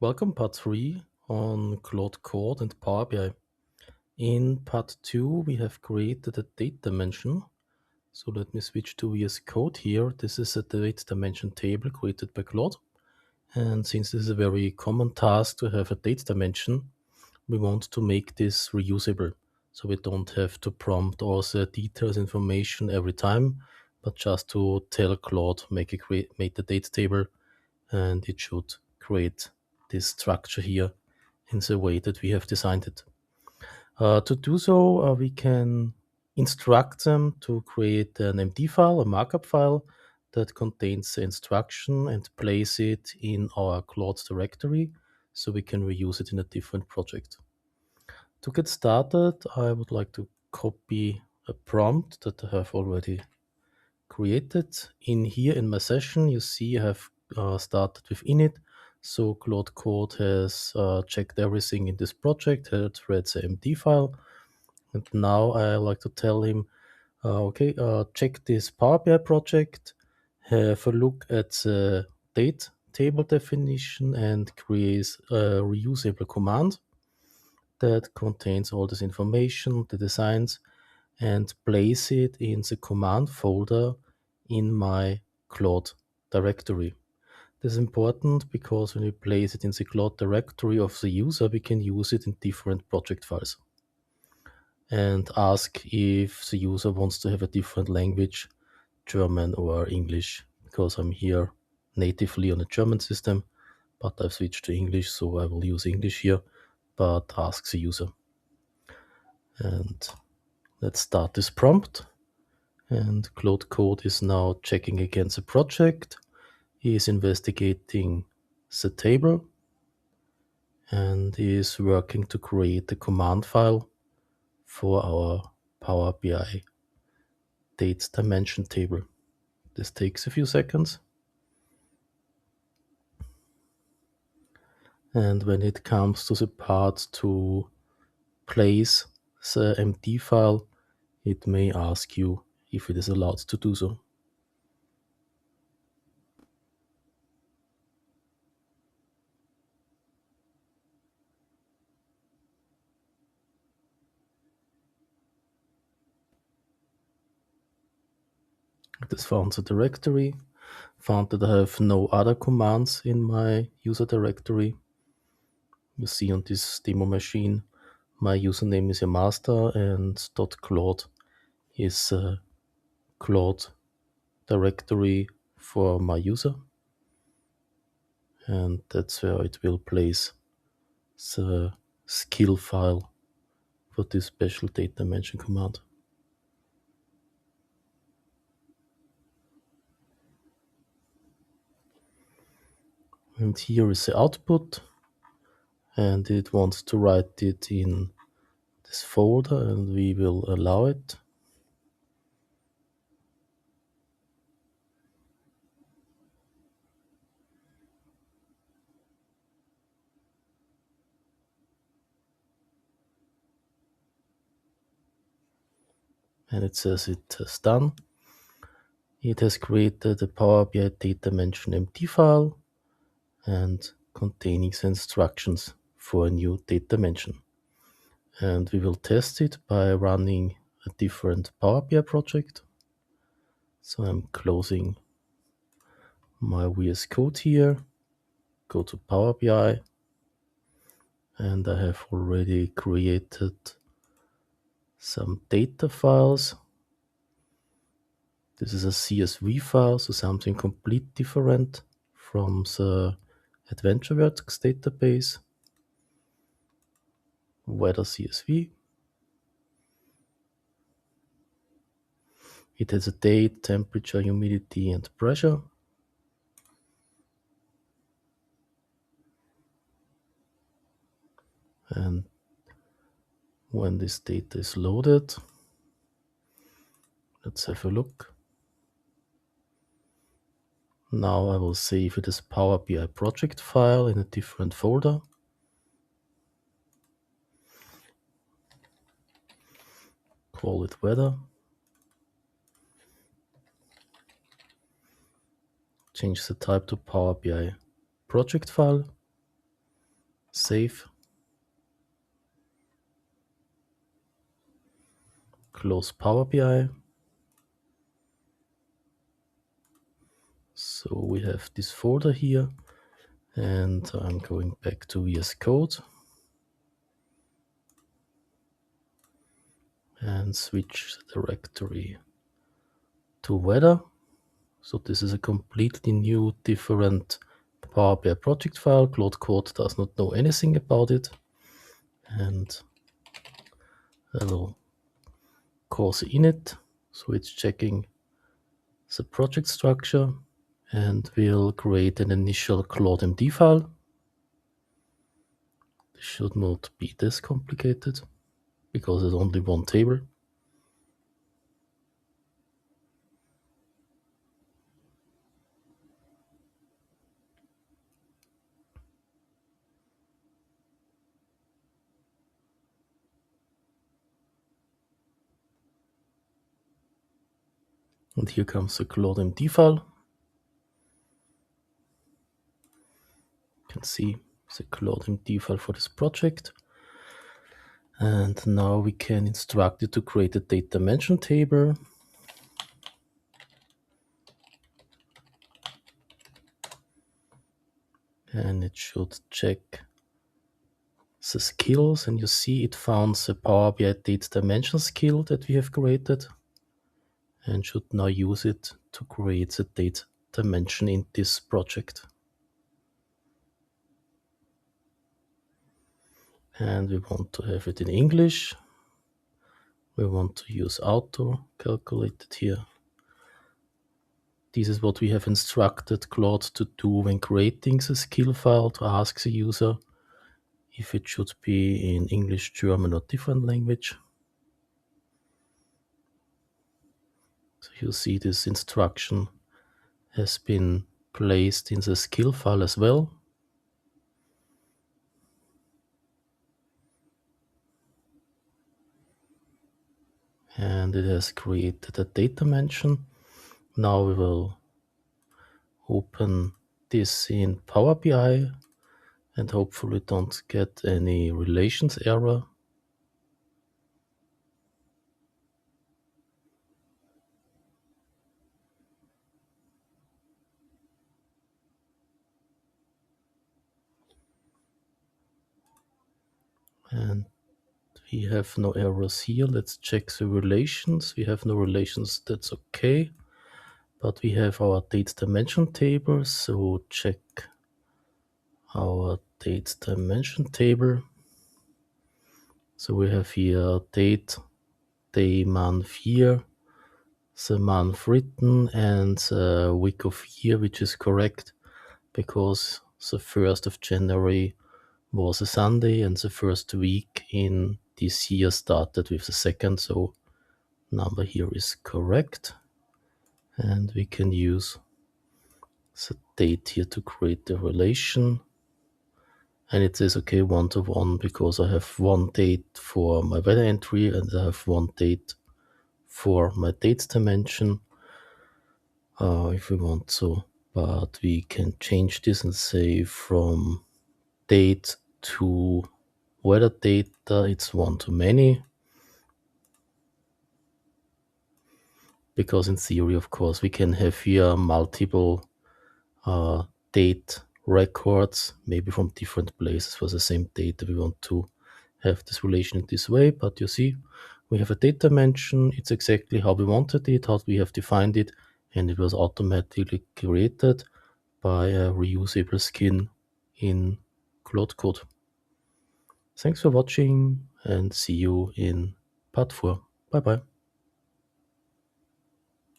Welcome part 3 on Claude Code and Power BI. In part 2 we have created a date dimension. So let me switch to VS Code here. This is a date dimension table created by Claude. And since this is a very common task to have a date dimension, we want to make this reusable. So we don't have to prompt all the details information every time, but just to tell Claude make the date table, and it should create this structure here in the way that we have designed it. To do so, we can instruct them to create an MD file, a markup file that contains the instruction, and place it in our Claude directory so we can reuse it in a different project. To get started, I would like to copy a prompt that I have already created. In here in my session, you see I have started with init. So Claude Code has checked everything in this project, had read the MD file. And now I like to tell him, check this Power BI project, have a look at the date table definition, and create a reusable command that contains all this information, the designs, and place it in the command folder in my Claude directory. This is important because when we place it in the Claude directory of the user, we can use it in different project files and ask if the user wants to have a different language, German or English, because I'm here natively on a German system, but I've switched to English, so I will use English here, but ask the user. And let's start this prompt. And Claude Code is now checking against the project. He is investigating the table and is working to create a command file for our Power BI dates dimension table. This takes a few seconds. And when it comes to the part to place the MD file, it may ask you if it is allowed to do so. It has found the directory, found that I have no other commands in my user directory. You see on this demo machine, my username is a master and .claude is a Claude directory for my user. And that's where it will place the skill file for this special date dimension command. And here is the output, and it wants to write it in this folder, and we will allow it. And it says it has done. It has created a Power BI date dimension MD file and containing the instructions for a new date dimension. And we will test it by running a different Power BI project. So I'm closing my VS Code here, go to Power BI, and I have already created some data files. This is a CSV file, so something completely different from the AdventureWorks database. Weather CSV. It has a date, temperature, humidity, and pressure. And when this data is loaded, let's have a look. Now I will save it as Power BI project file in a different folder. Call it weather. Change the type to Power BI project file. Save. Close Power BI. So we have this folder here, and I'm going back to VS Code and switch the directory to weather. So this is a completely new, different Power BI project file. Claude Code does not know anything about it. And hello, course init. So it's checking the project structure, and we'll create an initial Claude MD file. This should not be this complicated because it's only one table. And here comes the Claude MD file. You can see the Claude MD file for this project. And now we can instruct it to create a data dimension table. And it should check the skills, and you see it found the Power BI data dimension skill that we have created, and should now use it to create the data dimension in this project. And we want to have it in English. We want to use auto calculated here. This is what we have instructed Claude to do when creating the skill file, to ask the user if it should be in English, German, or different language. So you see this instruction has been placed in the skill file as well. And it has created a data dimension. Now we will open this in Power BI and hopefully don't get any relations error. And we have no errors here. Let's check the relations. We have no relations, that's okay. But we have our date dimension table, so check our date dimension table. So we have here date, day, month, year, the month written, and the week of year, which is correct because the 1st of January was a Sunday and the first week in this year started with the 2nd, so number here is correct. And we can use the date here to create the relation. And it says, okay, 1-to-1, because I have one date for my weather entry and I have one date for my dates dimension, if we want to. But we can change this and say from date to weather data, it's one-to-many. Because in theory, of course, we can have here multiple date records, maybe from different places for the same data. We want to have this relation in this way, but you see, we have a data dimension. It's exactly how we wanted it, how we have defined it, and it was automatically created by a reusable skin in Claude Code. Thanks for watching and see you in part 4. Bye bye.